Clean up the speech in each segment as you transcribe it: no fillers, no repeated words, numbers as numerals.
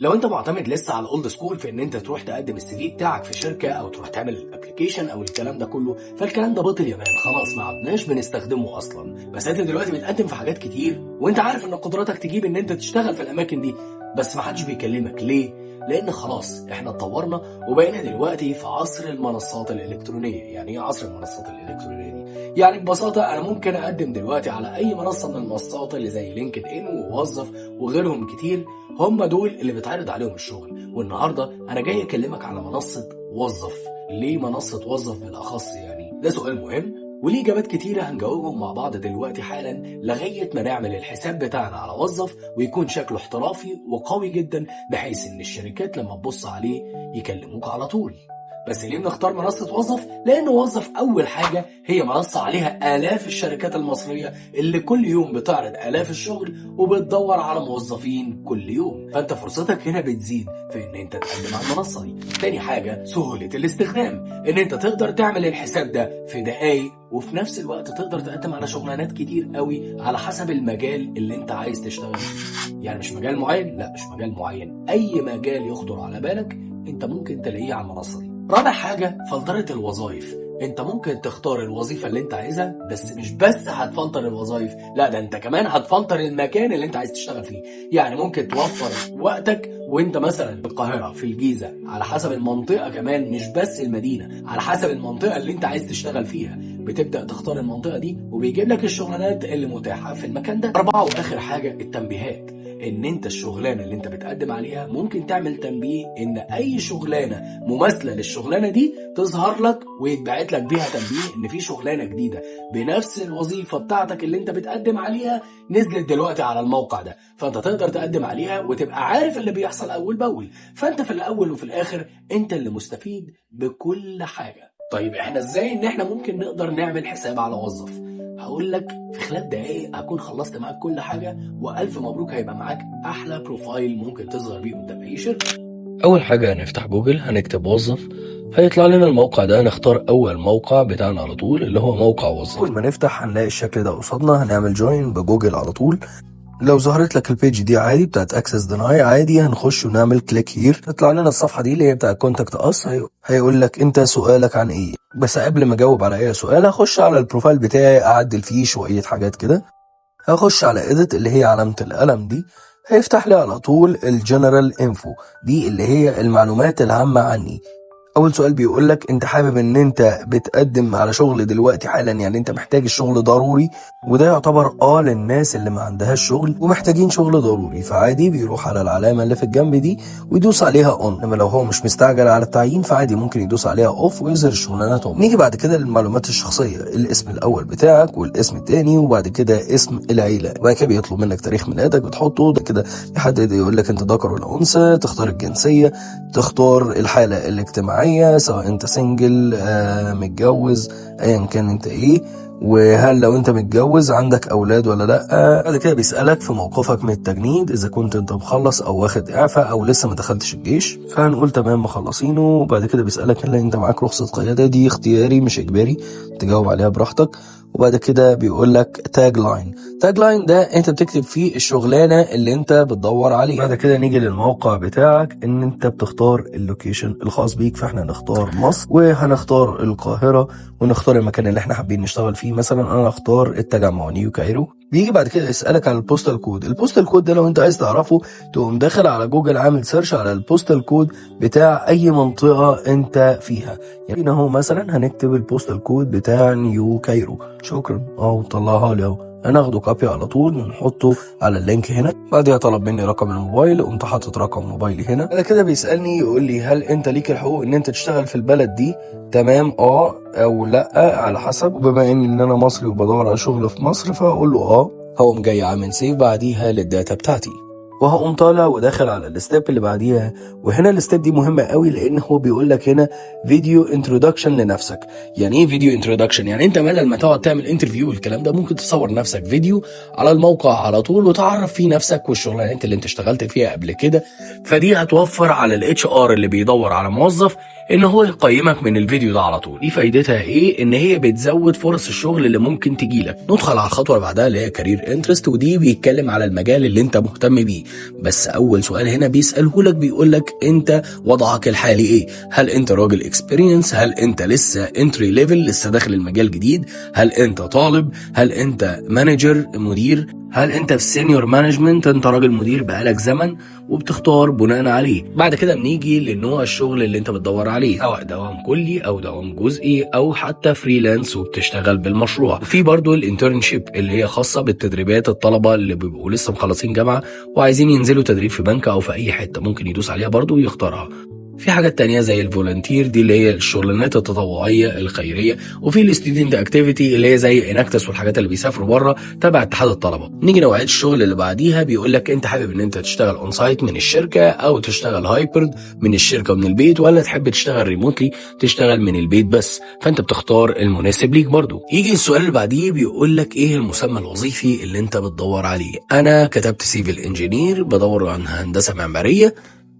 لو انت معتمد لسه على الاولد سكول في ان انت تروح تقدم السي في بتاعك في شركه او تروح تعمل الابلكيشن او الكلام ده كله، فالكلام ده بطل يا مان، خلاص ما عدناش بنستخدمه اصلا. بس انت دلوقتي بتقدم في حاجات كتير وانت عارف ان قدراتك تجيب ان انت تشتغل في الاماكن دي، بس ما حدش بيكلمك ليه؟ لان خلاص احنا اتطورنا وبقينا دلوقتي في عصر المنصات الالكترونيه. يعني ايه عصر المنصات الالكترونيه دي؟ يعني ببساطه انا ممكن اقدم دلوقتي على اي منصه من المنصات اللي زي لينكد ان ووظف وغيرهم كتير، هم دول اللي بيتعرض عليهم الشغل. والنهارده انا جاي اكلمك على منصه وظف. ليه منصه وظف بالاخص؟ يعني ده سؤال مهم وليه اجابات كتيره هنجاوبهم مع بعض دلوقتي حالا، لغايه ما نعمل الحساب بتاعنا على وظف ويكون شكله احترافي وقوي جدا، بحيث ان الشركات لما تبص عليه يكلموك على طول. بس ليه بنختار منصة وظف؟ لأن وظف أول حاجة هي منصة عليها آلاف الشركات المصرية اللي كل يوم بتعرض آلاف الشغل وبتدور على موظفين كل يوم، فأنت فرصتك هنا بتزيد في إن أنت تقدم على المنصة دي. تاني حاجة سهولة الاستخدام، إن أنت تقدر تعمل الحساب ده في دقايق، وفي نفس الوقت تقدر تقدم على شغلانات كتير قوي على حسب المجال اللي أنت عايز تشتغل فيه. يعني مش مجال معين، لا مش مجال معين، أي مجال يخطر على بالك أنت ممكن تلاقيه على المنصة دي. رابع حاجة فلترة الوظائف. انت ممكن تختار الوظيفة اللي انت عايزها، بس مش بس هتفلتر الوظائف، لا ده انت كمان هتفلتر المكان اللي انت عايز تشتغل فيه. يعني ممكن توفر وقتك وانت مثلا في القاهرة، في الجيزة، على حسب المنطقة كمان، مش بس المدينة، على حسب المنطقة اللي انت عايز تشتغل فيها بتبدأ تختار المنطقة دي وبيجيب لك الشغلانات اللي متاحة في المكان ده. أربعة وآخر حاجة التنبيهات، ان انت الشغلانه اللي انت بتقدم عليها ممكن تعمل تنبيه ان اي شغلانه مماثله للشغلانه دي تظهر لك ويتبعت لك بيها تنبيه ان في شغلانه جديده بنفس الوظيفه بتاعتك اللي انت بتقدم عليها نزلت دلوقتي على الموقع ده، فانت تقدر تقدم عليها وتبقى عارف اللي بيحصل اول باول. فانت في الاول وفي الاخر انت اللي مستفيد بكل حاجه. طيب احنا ازاي ان احنا ممكن نقدر نعمل حساب على وظف؟ هقول لك في خلال دقايق هكون خلصت معاك كل حاجه، والف مبروك هيبقى معاك احلى بروفايل ممكن تظهر بيه قدام اي شركه. اول حاجه هنفتح جوجل، هنكتب وظف، هيطلع لنا الموقع ده. هنختار اول موقع بتاعنا على طول اللي هو موقع وظف. اول ما نفتح هنلاقي الشكل ده قصادنا، هنعمل جوين بجوجل على طول. لو ظهرت لك البيج دي عادي بتاعت اكسس ديناي عادي، هنخش ونعمل كليك هير، تطلع لنا الصفحه دي اللي هي بتاعت كونتاكت اس. هيقول لك انت سؤالك عن ايه، بس قبل ما اجاوب على اي سؤال هخش على البروفايل بتاعي اعدل فيه شويه حاجات كده. هخش على edit اللي هي علامه القلم دي، هيفتح لي على طول الجنرال انفو دي اللي هي المعلومات العامه عني. اول سؤال بيقول لك انت حابب ان انت بتقدم على شغل دلوقتي حالا، يعني انت محتاج الشغل ضروري، وده يعتبر للناس اللي ما عندهاش شغل ومحتاجين شغل ضروري، فعادي بيروح على العلامه اللي في الجنب دي ويدوس عليها اون. انما لو هو مش مستعجل على التعيين فعادي ممكن يدوس عليها اوف ويظهر الشغلانات. نيجي بعد كده للمعلومات الشخصيه، الاسم الاول بتاعك والاسم الثاني وبعد كده اسم العيله، وبعد كده بيطلب منك تاريخ ميلادك بتحطه، ده كده يحدد يقول لك انت ذكر ولا انثى، تختار الجنسيه، تختار الحاله الاجتماعيه سواء انت سنجل متجوز ايا كان انت ايه، وهل لو انت متجوز عندك اولاد ولا لا. بعد كده بيسألك في موقفك من التجنيد، اذا كنت انت مخلص او واخد اعفاء او لسه ما دخلتش الجيش، فهنقول تمام مخلصينه. وبعد كده بيسألك هل انت معاك رخصة قيادة، دي اختياري مش اجباري، تجاوب عليها براحتك. وبعد كده بيقول لك تاج لاين. تاج لاين ده انت بتكتب فيه الشغلانه اللي انت بتدور عليها. بعد كده نيجي للموقع بتاعك، ان انت بتختار اللوكيشن الخاص بيك، فاحنا نختار مصر وهنختار القاهره ونختار المكان اللي احنا حابين نشتغل فيه. مثلا انا اختار التجمع نيو كايرو. بيجي بعد كده يسألك على البوستال كود. البوستال كود ده لو انت عايز تعرفه تقوم داخل على جوجل عامل سيرش على البوستال كود بتاع اي منطقة انت فيها. يعني هو مثلا هنكتب البوستال كود بتاع نيو كايرو، شكرا طلعها لي اهو. هناخده كوبي على طول ونحطه على اللينك هنا. بعدها طلب مني رقم الموبايل، قمت حاطط رقم موبايلي هنا. بعد كده بيسألني يقول لي هل انت ليك الحقوق ان انت تشتغل في البلد دي، تمام او لا على حسب. وبما ان انا مصري وبدور على شغل في مصر فاقول له هقوم جاي عامل سيف بعديها للداتا بتاعتي، وهقوم طالع وداخل على الستيب اللي بعديها. وهنا الستيب دي مهمه قوي لان هو بيقول لك هنا فيديو انترودكشن لنفسك. يعني ايه فيديو انترودكشن؟ يعني انت بدل ما تقعد تعمل انترفيو والكلام ده ممكن تصور نفسك فيديو على الموقع على طول وتعرف فيه نفسك والشغلانات اللي انت اشتغلت فيها قبل كده. فدي هتوفر على الاتش ار اللي بيدور على موظف ان هو يقيمك من الفيديو ده على طول. دي فايدتها ايه؟ ان هي بتزود فرص الشغل اللي ممكن تجيلك. ندخل على الخطوه اللي بعدها اللي هي كارير انترست، ودي بيتكلم على المجال اللي انت مهتم بيه. بس اول سؤال هنا بيساله لك بيقول لك انت وضعك الحالي ايه؟ هل انت راجل اكسبيرينس؟ هل انت لسه انتري ليفل لسه داخل المجال جديد؟ هل انت طالب؟ هل انت مانجر مدير؟ هل انت في سينيور مانجمنت، انت راجل مدير بقالك زمن؟ وبتختار بناء عليه. بعد كده بنيجي لنوع الشغل اللي انت بتدور عليه، سواء دوام كلي او دوام جزئي او حتى فريلانس وبتشتغل بالمشروع. وفي برضو الانترنشيب اللي هي خاصه بالتدريبات، الطلبه اللي بيبقوا لسه مخلصين جامعه وعايزين ينزلوا تدريب في بنك او في اي حته، ممكن يدوس عليها برضو ويختارها. في حاجات تانية زي الفولنتير، دي اللي هي الشغلانات التطوعية الخيرية. وفي الستودنت اكتيفيتي اللي هي زي اناكتس والحاجات اللي بيسافروا بره تبع اتحاد الطلبة. نيجي نوعية الشغل اللي بعديها، بيقول لك انت حابب ان انت تشتغل اون سايت من الشركة او تشتغل هايبرد من الشركة ومن البيت، ولا تحب تشتغل ريموتلي تشتغل من البيت بس. فانت بتختار المناسب ليك برضو. يجي السؤال اللي بعديه بيقول لك ايه المسمى الوظيفي اللي انت بتدور عليه. انا كتبت سيفل انجينير، بدور عن هندسة معمارية.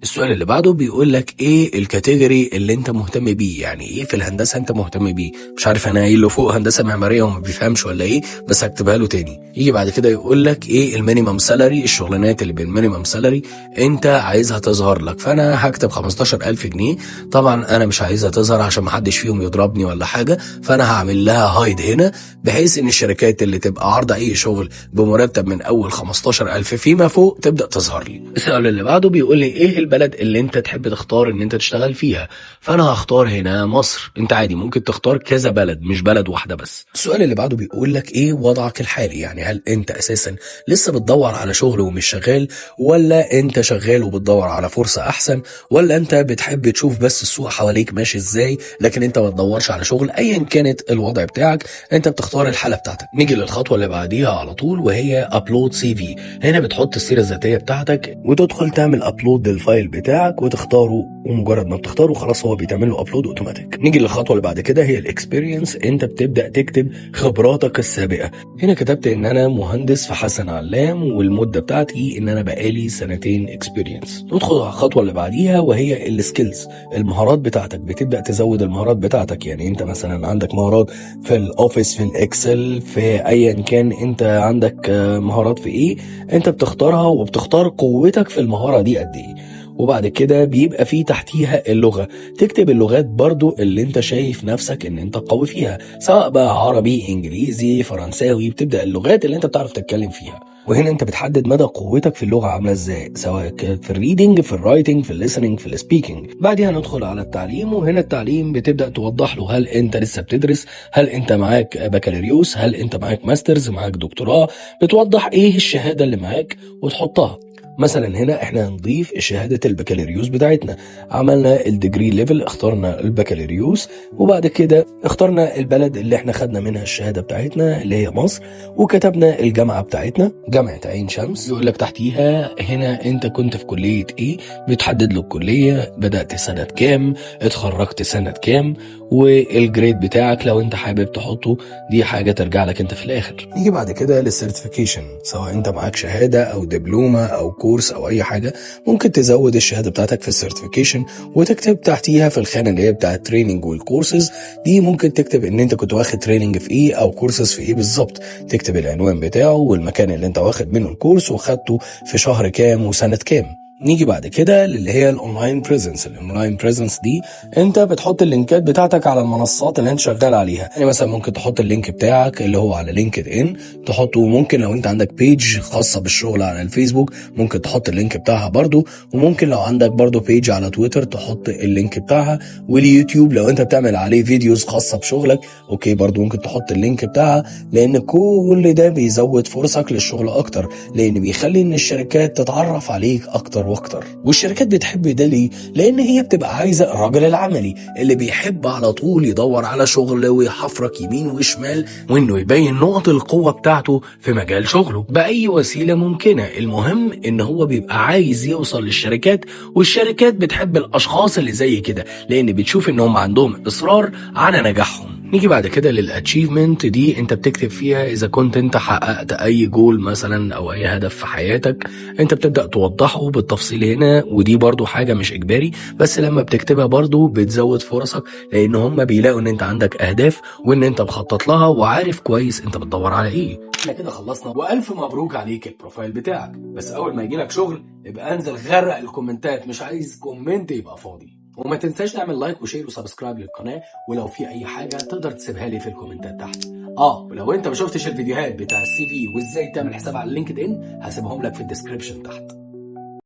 السؤال اللي بعده بيقول لك ايه الكاتيجوري اللي انت مهتم بيه، يعني ايه في الهندسه انت مهتم بيه. مش عارف انا قايل له فوق هندسه معماريه وما بيفهمش ولا ايه، بس هكتبها له تاني. يجي بعد كده يقول لك ايه المينيمم سالاري، الشغلانات اللي بالمينيمم سالاري انت عايزها تظهر لك. فانا هكتب 15000 جنيه. طبعا انا مش عايزها تظهر عشان ما حدش فيهم يضربني ولا حاجه، فانا هعمل لها هايد هنا، بحيث ان الشركات اللي تبقى عارضه اي شغل بمرتب من اول 15000 فيما فوق تبدا تظهر لي. السؤال اللي بعده بيقول لي ايه البلد اللي انت تحب تختار ان انت تشتغل فيها. فانا هختار هنا مصر. انت عادي ممكن تختار كذا بلد، مش بلد واحده بس. السؤال اللي بعده بيقول لك ايه وضعك الحالي، يعني هل انت اساسا لسه بتدور على شغل ومش شغال، ولا انت شغال وبتدور على فرصه احسن، ولا انت بتحب تشوف بس السوق حواليك ماشي ازاي لكن انت ما تدورش على شغل. ايا كانت الوضع بتاعك انت بتختار الحاله بتاعتك. نيجي للخطوه اللي بعديها على طول وهي ابلود سي في. هنا بتحط السيره الذاتيه بتاعتك وتدخل تعمل ابلود للفايل بتاعك وتختاره، ومجرد ما بتختاره خلاص هو بيتعمل له ابلود اوتوماتيك. نيجي للخطوه اللي بعد كده هي الاكسبيرينس. انت بتبدا تكتب خبراتك السابقه. هنا كتبت ان انا مهندس في حسن علام والمده بتاعتي ان انا بقالي 2 اكسبيرينس. ندخل على الخطوه اللي بعديها وهي السكيلز، المهارات بتاعتك. بتبدا تزود المهارات بتاعتك، يعني انت مثلا عندك مهارات في الاوفيس، في الاكسل، في ايا كان انت عندك مهارات في ايه، انت بتختارها وبتختار قوتك في المهاره دي قد ايه. وبعد كده بيبقى فيه تحتيها اللغة، تكتب اللغات برضو اللي انت شايف نفسك ان انت قوي فيها، سواء بقى عربي، انجليزي، فرنساوي، بتبدأ اللغات اللي انت بتعرف تتكلم فيها. وهنا انت بتحدد مدى قوتك في اللغة عاملة ازاي، سواء في الريدنج، في الرايتنج، في الليسننج، في السبيكنج. بعدها ندخل على التعليم، وهنا التعليم بتبدأ توضح له هل انت لسه بتدرس، هل انت معاك بكالوريوس، هل انت معاك ماسترز، معاك دكتوراه. بتوضح ايه الشهادة اللي معاك وتحطها. مثلا هنا احنا هنضيف شهادة البكالوريوس بتاعتنا، عملنا الديجري ليفل، اخترنا البكالوريوس، وبعد كده اخترنا البلد اللي احنا خدنا منها الشهادة بتاعتنا اللي هي مصر، وكتبنا الجامعة بتاعتنا جامعة عين شمس. يقول لك تحتيها هنا انت كنت في كلية ايه، بتحدد له الكلية، بدأت سنة كام، اتخرجت سنة كام، والجريد بتاعك لو انت حابب تحطه، دي حاجة ترجع لك انت في الاخر. نيجي بعد كده للسيرتيفيكيشن، سواء انت معاك شهادة او دبلومة او كورس او اي حاجة، ممكن تزود الشهادة بتاعتك في السيرتيفيكيشن وتكتب تحتيها في الخانة اللي هي بتاعة التريننج والكورسز. دي ممكن تكتب ان انت كنت واخد تريننج في ايه او كورسز في ايه بالظبط، تكتب العنوان بتاعه والمكان اللي انت واخد منه الكورس وخدته في شهر كام وسنة كام. نيجي بعد كده اللي هي الاونلاين بريزنس. الاونلاين بريزنس دي انت بتحط اللينكات بتاعتك على المنصات اللي انت شغال عليها، يعني مثلا ممكن تحط اللينك بتاعك اللي هو على لينكد ان تحطه، ممكن لو انت عندك بيج خاصه بالشغل على الفيسبوك ممكن تحط اللينك بتاعها برضو، وممكن لو عندك برضو بيج على تويتر تحط اللينك بتاعها، واليوتيوب لو انت بتعمل عليه فيديوز خاصه بشغلك اوكي برضو ممكن تحط اللينك بتاعها، لان كل ده بيزود فرصك للشغل اكتر، لان بيخلي ان الشركات تتعرف عليك اكتر واكتر. والشركات بتحب ده ليه؟ لان هي بتبقى عايزه الراجل العملي اللي بيحب على طول يدور على شغل ويحفرك يمين وشمال، وانه يبين نقط القوه بتاعته في مجال شغله باي وسيله ممكنه. المهم ان هو بيبقى عايز يوصل للشركات، والشركات بتحب الاشخاص اللي زي كده لان بتشوف انهم عندهم اصرار على نجاحهم. نيجي بعد كده للاتشيفمنت دي، انت بتكتب فيها اذا كنت انت حققت اي جول مثلا او اي هدف في حياتك، انت بتبدأ توضحه بالتفصيل هنا. ودي برضو حاجة مش اجباري، بس لما بتكتبها برضو بتزود فرصك، لان هم بيلاقوا ان انت عندك اهداف وان انت مخطط لها وعارف كويس انت بتدور على ايه. احنا كده خلصنا، والف مبروك عليك البروفايل بتاعك. بس اول ما يجيلك شغل يبقى انزل غرق الكومنتات، مش عايز كومنت يبقى فاضي. وما تنساش تعمل لايك وشير وسبسكرايب للقناه، ولو في اي حاجه تقدر تسيبها لي في الكومنتات تحت. ولو انت ما شفتش الفيديوهات بتاع السي في وازاي تعمل حساب على لينكد ان، هسيبهم لك في الديسكريبشن تحت.